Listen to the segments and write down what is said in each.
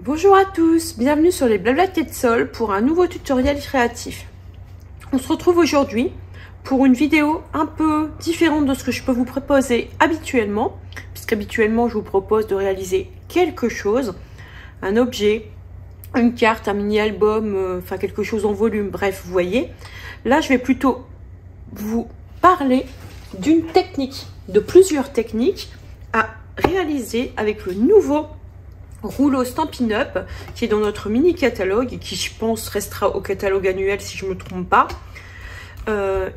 Bonjour à tous, bienvenue sur les Blabla Quetzol pour un nouveau tutoriel créatif. On se retrouve aujourd'hui pour une vidéo un peu différente de ce que je peux vous proposer habituellement, puisqu'habituellement je vous propose de réaliser quelque chose, un objet, une carte, un mini-album, enfin quelque chose en volume, bref, vous voyez. Là, je vais plutôt vous parler d'une technique, de plusieurs techniques à réaliser avec le nouveau rouleau Stampin' Up qui est dans notre mini catalogue et qui, je pense, restera au catalogue annuel si je ne me trompe pas,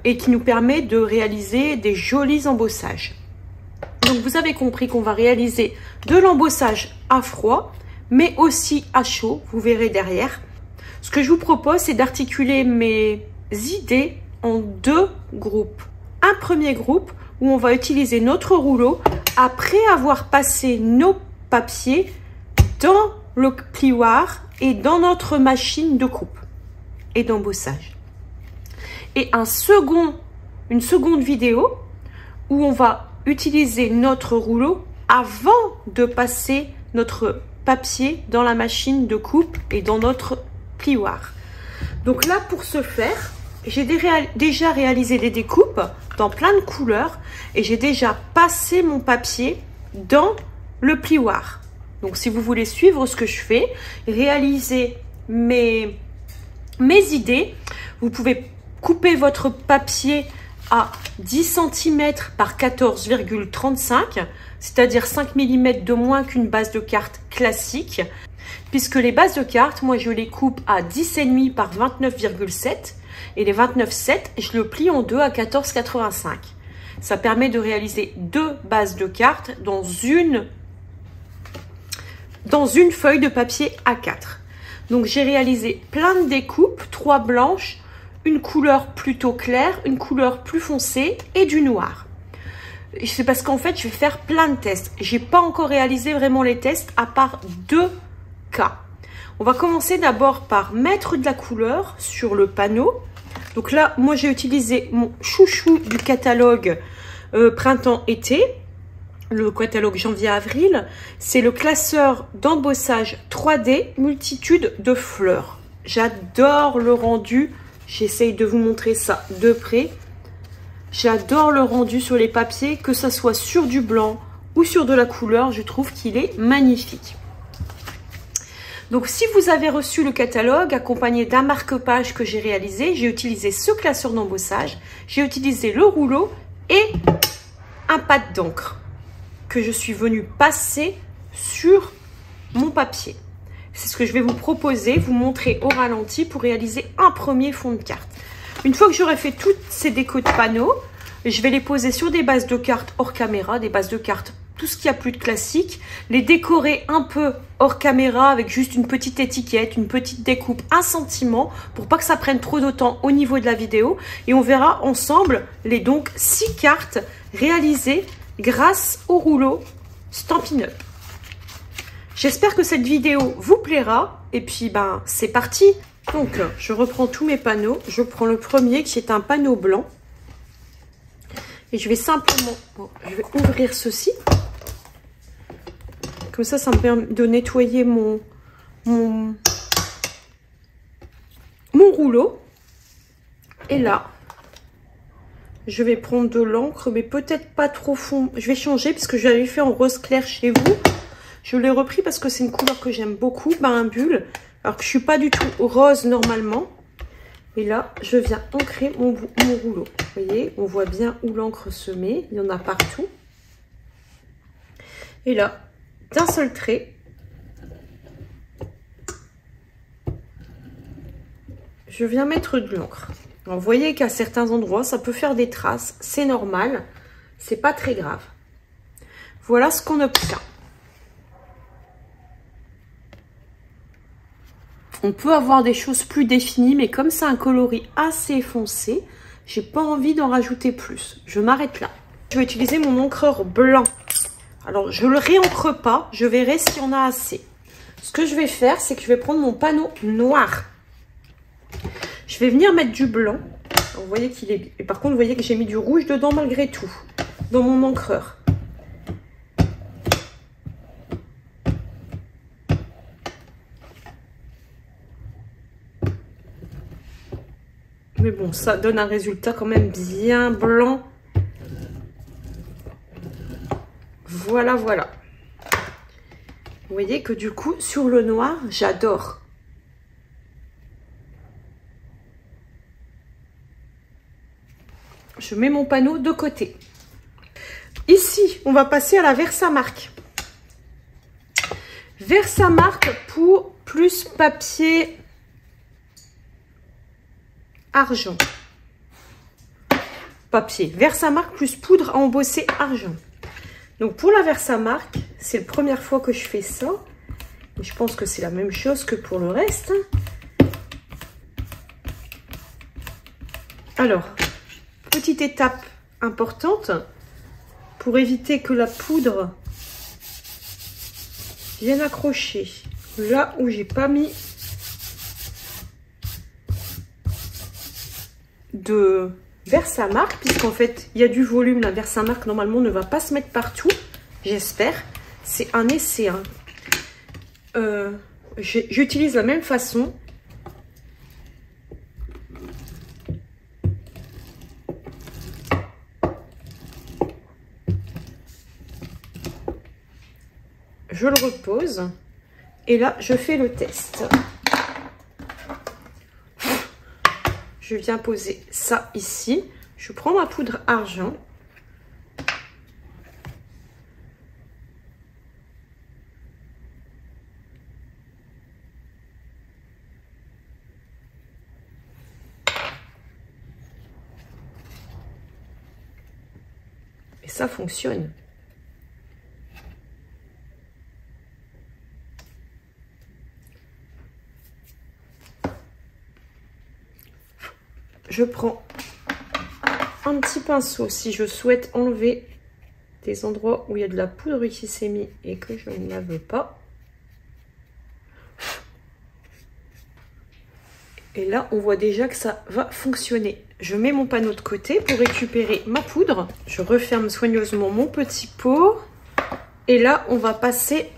et qui nous permet de réaliser des jolis embossages. Donc vous avez compris qu'on va réaliser de l'embossage à froid mais aussi à chaud, vous verrez derrière. Ce que je vous propose, c'est d'articuler mes idées en deux groupes. Un premier groupe où on va utiliser notre rouleau après avoir passé nos papiers dans le plioir et dans notre machine de coupe et d'embossage. Et une seconde vidéo où on va utiliser notre rouleau avant de passer notre papier dans la machine de coupe et dans notre plioir. Donc là, pour ce faire, j'ai déjà réalisé des découpes dans plein de couleurs et j'ai déjà passé mon papier dans le plioir. Donc si vous voulez suivre ce que je fais, réaliser mes idées, vous pouvez couper votre papier à 10 cm par 14,35, c'est-à-dire 5 mm de moins qu'une base de carte classique, puisque les bases de cartes, moi je les coupe à 10,5 par 29,7 et les 29,7, je le plie en deux à 14,85. Ça permet de réaliser deux bases de cartes dans une feuille de papier A4. Donc j'ai réalisé plein de découpes, 3 blanches, une couleur plutôt claire, une couleur plus foncée et du noir. C'est parce qu'en fait, je vais faire plein de tests. J'ai pas encore réalisé vraiment les tests à part 2 cas. On va commencer d'abord par mettre de la couleur sur le panneau. Donc là, moi j'ai utilisé mon chouchou du catalogue printemps-été, le catalogue janvier-avril. C'est le classeur d'embossage 3D multitude de fleurs. J'adore le rendu. J'essaye de vous montrer ça de près. J'adore le rendu sur les papiers, que ce soit sur du blanc ou sur de la couleur. Je trouve qu'il est magnifique. Donc, si vous avez reçu le catalogue accompagné d'un marque-page que j'ai réalisé, j'ai utilisé ce classeur d'embossage, j'ai utilisé le rouleau et un pad d'encre que je suis venue passer sur mon papier. C'est ce que je vais vous proposer, vous montrer au ralenti pour réaliser un premier fond de carte. Une fois que j'aurai fait toutes ces décos de panneaux, je vais les poser sur des bases de cartes hors caméra, des bases de cartes, tout ce qu'il y a plus de classique, les décorer un peu hors caméra avec juste une petite étiquette, une petite découpe, un sentiment, pour pas que ça prenne trop de temps au niveau de la vidéo. Et on verra ensemble les donc 6 cartes réalisées grâce au rouleau Stampin' Up. J'espère que cette vidéo vous plaira. Et puis, ben, c'est parti. Donc, je reprends tous mes panneaux. Je prends le premier qui est un panneau blanc. Et je vais simplement... Bon, je vais ouvrir ceci. Comme ça me permet de nettoyer mon rouleau. Et là, je vais prendre de l'encre, mais peut-être pas trop fond. Je vais changer parce que je l'avais fait en rose clair chez vous. Je l'ai repris parce que c'est une couleur que j'aime beaucoup, un bulle. Alors que je suis pas du tout rose normalement. Et là, je viens ancrer mon rouleau. Vous voyez, on voit bien où l'encre se met. Il y en a partout. Et là, d'un seul trait, je viens mettre de l'encre. Vous voyez qu'à certains endroits, ça peut faire des traces. C'est normal. C'est pas très grave. Voilà ce qu'on obtient. On peut avoir des choses plus définies, mais comme c'est un coloris assez foncé, j'ai pas envie d'en rajouter plus. Je m'arrête là. Je vais utiliser mon encreur blanc. Alors, je le réencre pas. Je verrai s'il y en a assez. Ce que je vais faire, c'est que je vais prendre mon panneau noir. Je vais venir mettre du blanc. Alors, vous voyez qu'il est... Et par contre, vous voyez que j'ai mis du rouge dedans malgré tout, dans mon encreur. Mais bon, ça donne un résultat quand même bien blanc. Voilà, voilà. Vous voyez que du coup, sur le noir, j'adore. Je mets mon panneau de côté. Ici, on va passer à la Versamark. Versamark pour plus papier argent. Papier. Versamark plus poudre à embosser argent. Donc pour la Versamark, c'est la première fois que je fais ça. Et je pense que c'est la même chose que pour le reste. Alors, petite étape importante pour éviter que la poudre vienne accrocher là où j'ai pas mis de Versamark, puisqu'en fait il y a du volume. La Versamark normalement ne va pas se mettre partout, j'espère. C'est un essai, hein. J'utilise la même façon. Je le repose et là je fais le test. Je viens poser ça ici. Je prends ma poudre argent. Et ça fonctionne. Je prends un petit pinceau si je souhaite enlever des endroits où il y a de la poudre qui s'est mise et que je ne la veux pas. Et là, on voit déjà que ça va fonctionner. Je mets mon panneau de côté pour récupérer ma poudre. Je referme soigneusement mon petit pot. Et là, on va passer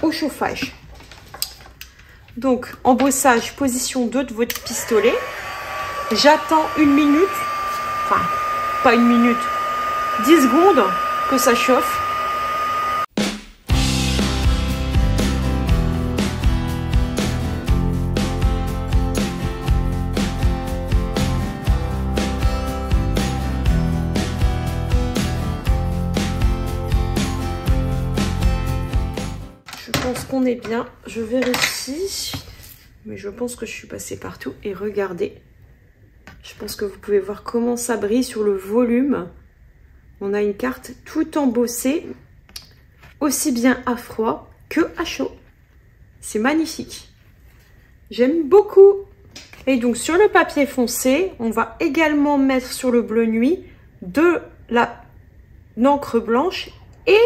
au chauffage. Donc, embossage, position 2 de votre pistolet. J'attends 1 minute, enfin, pas 1 minute, 10 secondes que ça chauffe. Je pense qu'on est bien, je vérifie, mais je pense que je suis passée partout. Et regardez, je pense que vous pouvez voir comment ça brille sur le volume. On a une carte tout embossée, aussi bien à froid que à chaud. C'est magnifique. J'aime beaucoup. Et donc sur le papier foncé, on va également mettre sur le bleu nuit de l'encre blanche et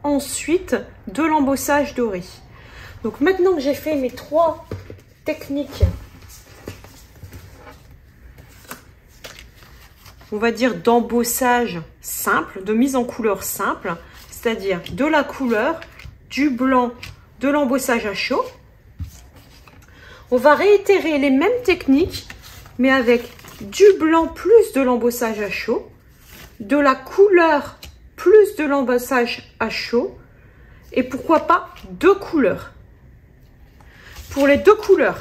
ensuite de l'embossage doré. Donc maintenant que j'ai fait mes 3 techniques, on va dire d'embossage simple, de mise en couleur simple, c'est-à-dire de la couleur, du blanc, de l'embossage à chaud. On va réitérer les mêmes techniques, mais avec du blanc plus de l'embossage à chaud, de la couleur plus de l'embossage à chaud, et pourquoi pas 2 couleurs. Pour les 2 couleurs,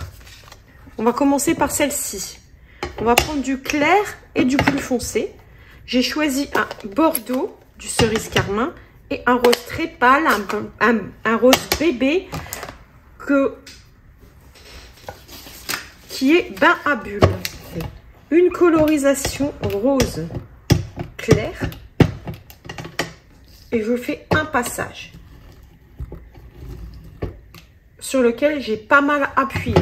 on va commencer par celle-ci. On va prendre du clair et du plus foncé. J'ai choisi un bordeaux, du cerise carmin, et un rose très pâle, un rose bébé qui est bain à bulles. Une colorisation rose clair. Et je fais un passage sur lequel j'ai pas mal appuyé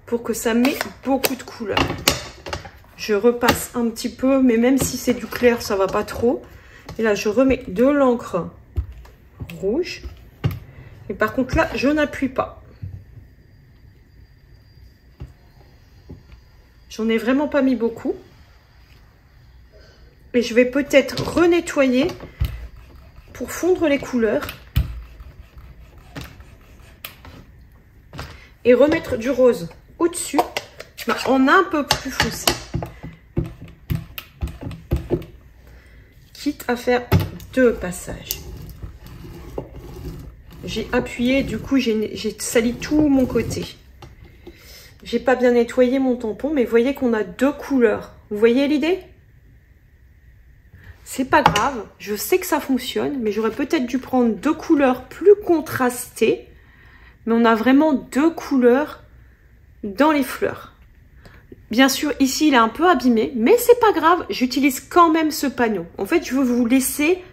pour que ça met beaucoup de couleurs. Je repasse un petit peu, mais même si c'est du clair, ça va pas trop. Et là, je remets de l'encre rouge. Et par contre, là, je n'appuie pas. J'en ai vraiment pas mis beaucoup. Et je vais peut-être renettoyer pour fondre les couleurs. et remettre du rose au-dessus, en un peu plus foncé. Quitte à faire 2 passages. J'ai appuyé, du coup j'ai sali tout mon côté. J'ai pas bien nettoyé mon tampon, mais vous voyez qu'on a 2 couleurs. Vous voyez l'idée? C'est pas grave, je sais que ça fonctionne, mais j'aurais peut-être dû prendre 2 couleurs plus contrastées. Mais on a vraiment 2 couleurs dans les fleurs. Bien sûr, ici, il est un peu abîmé, mais c'est pas grave, j'utilise quand même ce panneau. En fait, je veux vous laisser,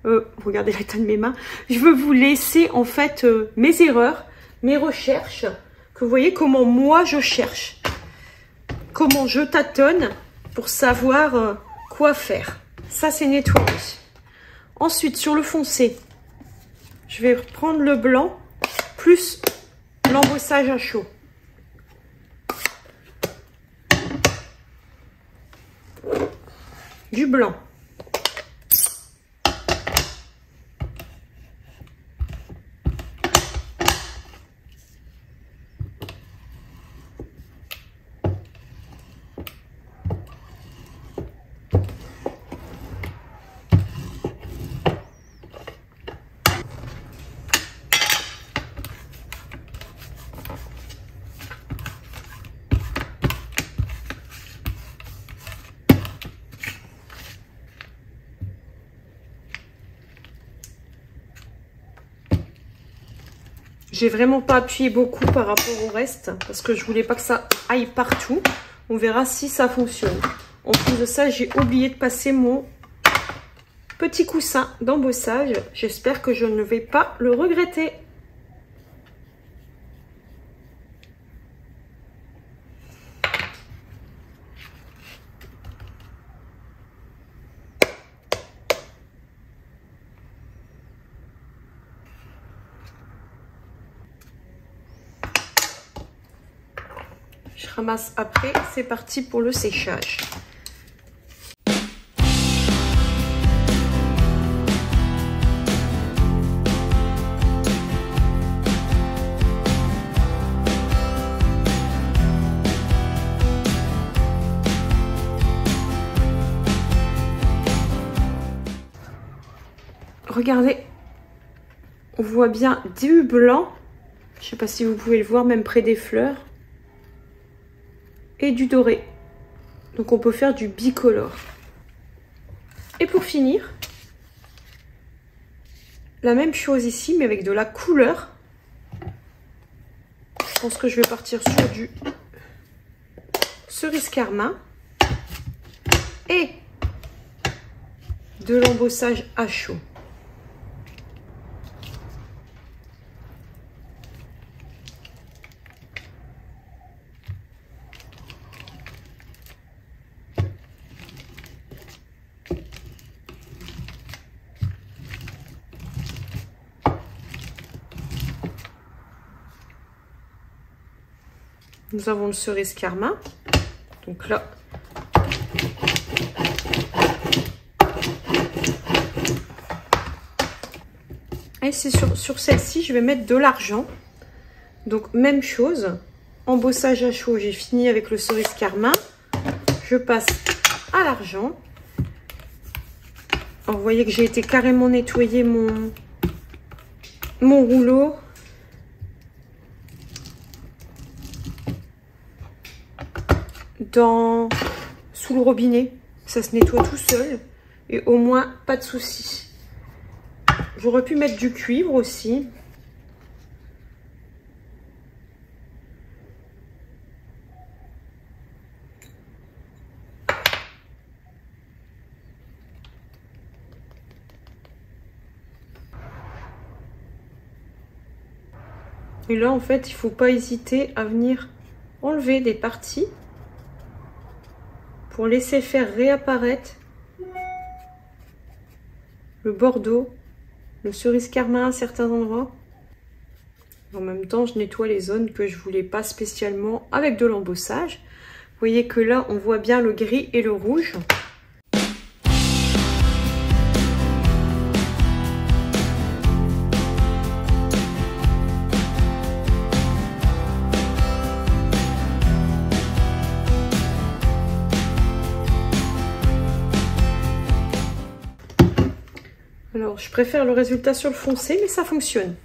regardez l'état de mes mains, je veux vous laisser en fait mes erreurs, mes recherches, que vous voyez comment moi je cherche, comment je tâtonne pour savoir quoi faire. Ça, c'est nettoyé. Ensuite, sur le foncé, je vais prendre le blanc plus l'embossage à chaud. Du blanc. J'ai vraiment pas appuyé beaucoup par rapport au reste parce que je voulais pas que ça aille partout. On verra si ça fonctionne. En plus de ça, j'ai oublié de passer mon petit coussin d'embossage. J'espère que je ne vais pas le regretter. Je ramasse après, c'est parti pour le séchage. Regardez, on voit bien du blanc, je ne sais pas si vous pouvez le voir même près des fleurs, et du doré. Donc on peut faire du bicolore. Et pour finir, la même chose ici, mais avec de la couleur. Je pense que je vais partir sur du cerise carmin et de l'embossage à chaud. Nous avons le cerise carmin. Donc là, et c'est sur celle-ci, je vais mettre de l'argent. Donc même chose, embossage à chaud, j'ai fini avec le cerise carmin. Je passe à l'argent. Alors vous voyez que j'ai été carrément nettoyer mon rouleau. Sous le robinet, ça se nettoie tout seul et au moins pas de soucis. J'aurais pu mettre du cuivre aussi. Et là en fait il faut pas hésiter à venir enlever des parties pour laisser faire réapparaître le bordeaux, le cerise carmin à certains endroits. En même temps, je nettoie les zones que je voulais pas spécialement avec de l'embossage. Vous voyez que là, on voit bien le gris et le rouge. je préfère le résultat sur le foncé, mais ça fonctionne.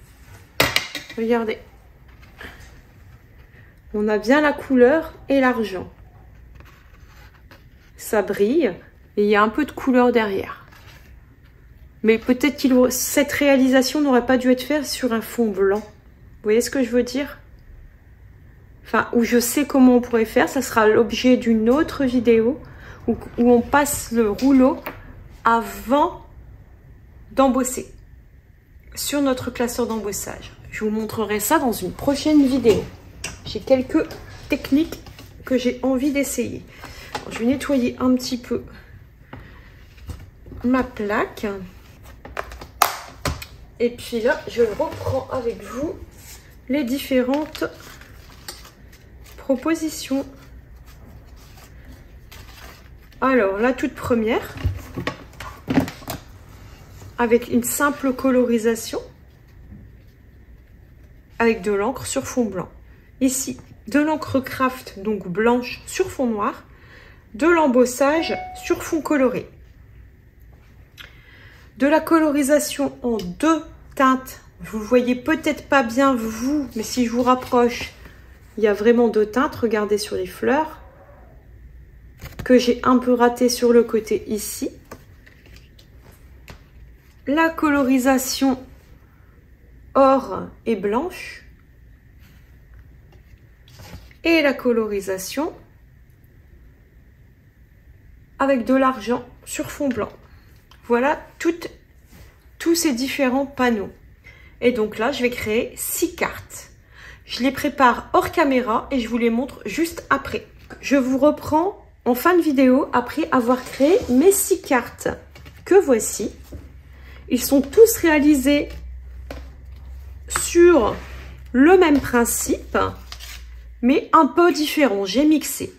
Regardez. On a bien la couleur et l'argent. Ça brille et il y a un peu de couleur derrière. Mais peut-être que cette réalisation n'aurait pas dû être faite sur un fond blanc. Vous voyez ce que je veux dire? Enfin, où je sais comment on pourrait faire. Ça sera l'objet d'une autre vidéo où on passe le rouleau avant d'embosser sur notre classeur d'embossage. Je vous montrerai ça dans une prochaine vidéo. J'ai quelques techniques que j'ai envie d'essayer. Je vais nettoyer un petit peu ma plaque. Et puis là, je reprends avec vous les différentes propositions. Alors, la toute première, avec une simple colorisation, avec de l'encre sur fond blanc. Ici, de l'encre craft, donc blanche sur fond noir, de l'embossage sur fond coloré. De la colorisation en deux teintes. Vous ne voyez peut-être pas bien vous, mais si je vous rapproche, il y a vraiment deux teintes. Regardez sur les fleurs, que j'ai un peu raté sur le côté ici. La colorisation or et blanche. Et la colorisation avec de l'argent sur fond blanc. Voilà tous ces différents panneaux. Et donc là, je vais créer 6 cartes. Je les prépare hors caméra et je vous les montre juste après. Je vous reprends en fin de vidéo après avoir créé mes 6 cartes que voici. Ils sont tous réalisés sur le même principe, mais un peu différent. J'ai mixé.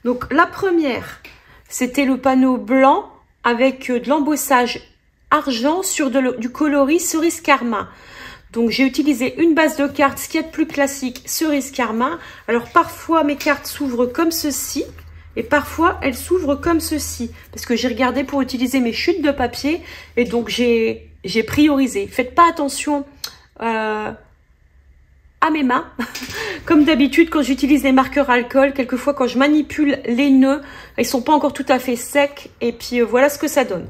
Donc la première, c'était le panneau blanc avec de l'embossage argent sur du coloris cerise carmin. Donc j'ai utilisé une base de cartes, ce qui est de plus classique, cerise carmin. Alors parfois mes cartes s'ouvrent comme ceci et parfois elles s'ouvrent comme ceci. Parce que j'ai regardé pour utiliser mes chutes de papier et donc j'ai priorisé. Faites pas attention à mes mains. Comme d'habitude, quand j'utilise les marqueurs alcool, quelquefois quand je manipule les nœuds, ils sont pas encore tout à fait secs. Et puis voilà ce que ça donne.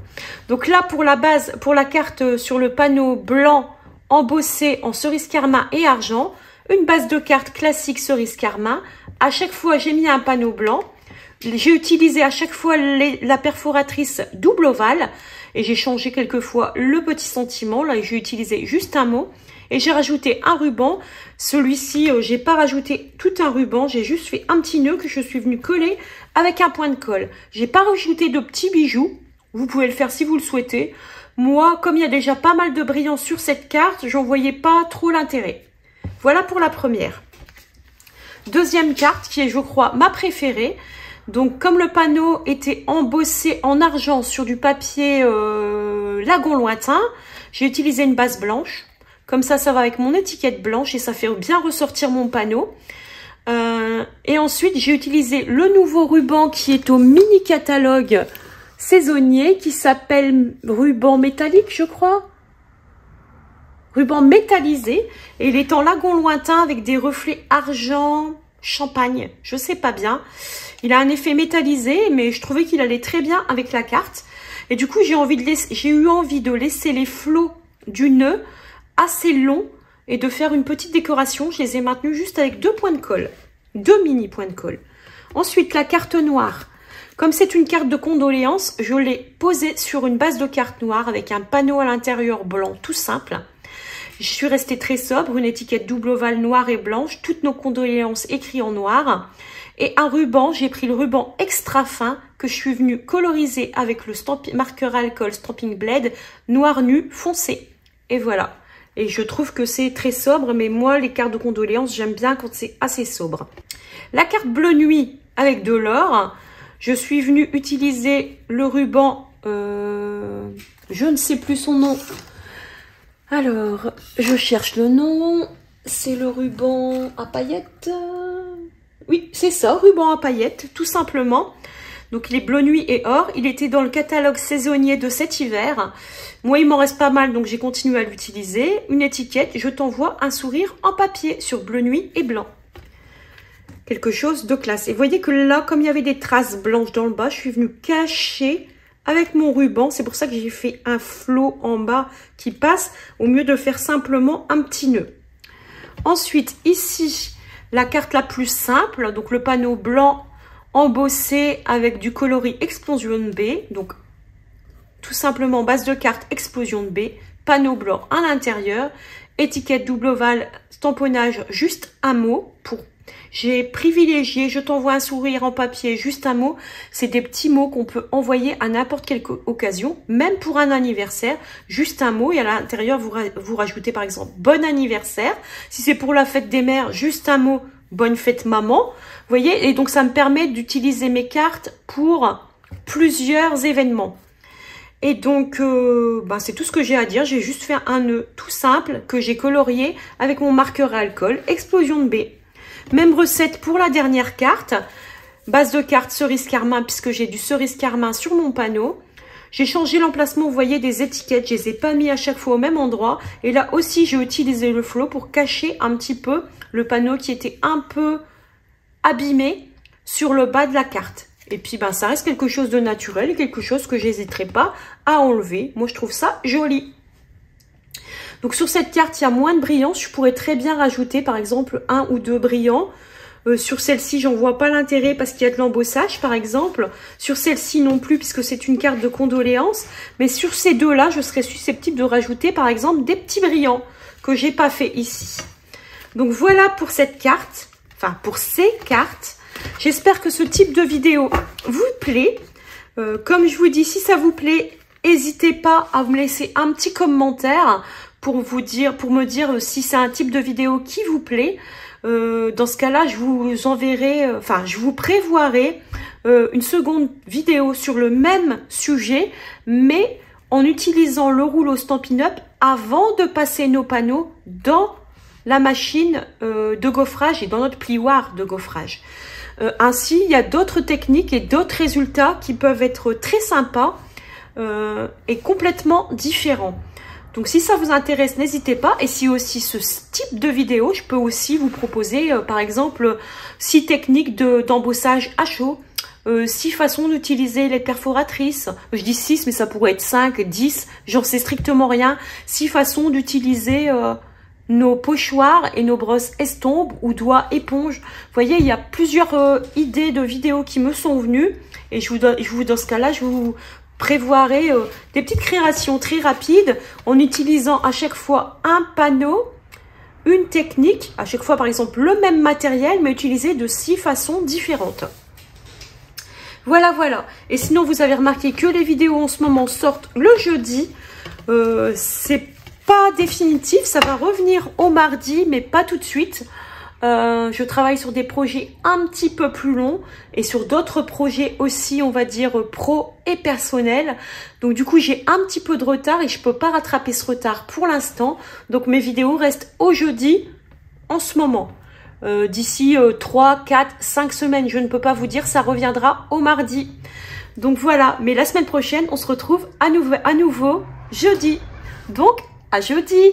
Donc là, pour la base, pour la carte sur le panneau blanc embossé en cerise carmin et argent, une base de cartes classique cerise carmin. À chaque fois, j'ai mis un panneau blanc. J'ai utilisé à chaque fois la perforatrice double ovale. Et j'ai changé quelquefois le petit sentiment. Là, j'ai utilisé juste un mot. Et j'ai rajouté un ruban. Celui-ci, j'ai pas rajouté tout un ruban. J'ai juste fait un petit nœud que je suis venue coller avec un point de colle. J'ai pas rajouté de petits bijoux. Vous pouvez le faire si vous le souhaitez. Moi, comme il y a déjà pas mal de brillants sur cette carte, j'en voyais pas trop l'intérêt. Voilà pour la première. Deuxième carte qui est, je crois, ma préférée. Donc, comme le panneau était embossé en argent sur du papier lagon lointain, j'ai utilisé une base blanche. Comme ça va avec mon étiquette blanche et ça fait bien ressortir mon panneau. Et ensuite, j'ai utilisé le nouveau ruban qui est au mini catalogue saisonnier qui s'appelle ruban métallique, je crois. Ruban métallisé. Et il est en lagon lointain avec des reflets argent, champagne. Je sais pas bien. Il a un effet métallisé, mais je trouvais qu'il allait très bien avec la carte. Et du coup, j'ai eu envie de laisser les flots du nœud assez long et de faire une petite décoration. Je les ai maintenus juste avec 2 points de colle, 2 mini points de colle. Ensuite, la carte noire. Comme c'est une carte de condoléances, je l'ai posée sur une base de carte noire avec un panneau à l'intérieur blanc tout simple. Je suis restée très sobre, une étiquette double ovale noire et blanche, toutes nos condoléances écrites en noir. Et un ruban, j'ai pris le ruban extra fin que je suis venue coloriser avec le marqueur alcool Stamping Blade noir nu foncé. Et voilà. Et je trouve que c'est très sobre, mais moi, les cartes de condoléances, j'aime bien quand c'est assez sobre. La carte bleu nuit avec de l'or, je suis venue utiliser le ruban, je ne sais plus son nom. Alors, je cherche le nom, c'est le ruban à paillettes. Oui, c'est ça, ruban à paillettes, tout simplement. Donc il est bleu nuit et or. Il était dans le catalogue saisonnier de cet hiver. Moi, il m'en reste pas mal, donc j'ai continué à l'utiliser. Une étiquette, je t'envoie un sourire en papier sur bleu nuit et blanc. Quelque chose de classe. Et vous voyez que là, comme il y avait des traces blanches dans le bas, je suis venue cacher avec mon ruban. C'est pour ça que j'ai fait un flot en bas qui passe, au mieux de faire simplement un petit nœud. Ensuite, ici, la carte la plus simple, donc le panneau blanc embossé avec du coloris Explosion B. Donc, tout simplement base de carte Explosion B, panneau blanc à l'intérieur, étiquette double ovale, tamponnage, juste un mot. J'ai privilégié, je t'envoie un sourire en papier, juste un mot. C'est des petits mots qu'on peut envoyer à n'importe quelle occasion, même pour un anniversaire, juste un mot. Et à l'intérieur, vous rajoutez par exemple bon anniversaire. Si c'est pour la fête des mères, juste un mot, bonne fête maman. Vous voyez, et donc ça me permet d'utiliser mes cartes pour plusieurs événements. Et donc, c'est tout ce que j'ai à dire. J'ai juste fait un nœud tout simple que j'ai colorié avec mon marqueur à alcool, Explosion B. Même recette pour la dernière carte. Base de carte cerise carmin, puisque j'ai du cerise carmin sur mon panneau. J'ai changé l'emplacement, vous voyez, des étiquettes. Je les ai pas mis à chaque fois au même endroit. Et là aussi, j'ai utilisé le flot pour cacher un petit peu le panneau qui était un peu abîmé sur le bas de la carte. Et puis, ça reste quelque chose de naturel, quelque chose que j'hésiterai pas à enlever. Moi, je trouve ça joli. Donc, sur cette carte, il y a moins de brillants. Je pourrais très bien rajouter, par exemple, 1 ou 2 brillants. Sur celle-ci, j'en vois pas l'intérêt parce qu'il y a de l'embossage, par exemple. Sur celle-ci non plus, puisque c'est une carte de condoléances. Mais sur ces deux-là, je serais susceptible de rajouter, par exemple, des petits brillants que j'ai pas fait ici. Donc, voilà pour cette carte. Enfin, pour ces cartes. J'espère que ce type de vidéo vous plaît. Comme je vous dis, si ça vous plaît, n'hésitez pas à me laisser un petit commentaire pour me dire si c'est un type de vidéo qui vous plaît. Dans ce cas-là, je vous enverrai, je vous prévoirai une seconde vidéo sur le même sujet, mais en utilisant le rouleau Stampin' Up avant de passer nos panneaux dans la machine de gaufrage et dans notre plioir de gaufrage. Ainsi, il y a d'autres techniques et d'autres résultats qui peuvent être très sympas et complètement différents. Donc, si ça vous intéresse, n'hésitez pas. Et si aussi ce type de vidéo, je peux aussi vous proposer, par exemple, 6 techniques d'embossage à chaud, 6 façons d'utiliser les perforatrices. Je dis 6, mais ça pourrait être 5, 10, j'en sais strictement rien. 6 façons d'utiliser nos pochoirs et nos brosses estompes ou doigts éponges. Vous voyez, il y a plusieurs idées de vidéos qui me sont venues. Et dans ce cas-là, je vous prévoirai des petites créations très rapides en utilisant à chaque fois un panneau, une technique, à chaque fois par exemple le même matériel, mais utilisé de 6 façons différentes. Voilà. Et sinon, vous avez remarqué que les vidéos en ce moment sortent le jeudi. C'est pas définitif, ça va revenir au mardi, mais pas tout de suite. Je travaille sur des projets un petit peu plus longs et sur d'autres projets aussi, on va dire, pro et personnels. Donc du coup, j'ai un petit peu de retard et je peux pas rattraper ce retard pour l'instant. Donc mes vidéos restent au jeudi en ce moment. D'ici 3, 4, 5 semaines, je ne peux pas vous dire, ça reviendra au mardi. Donc voilà, mais la semaine prochaine, on se retrouve à nouveau jeudi. Donc, à jeudi!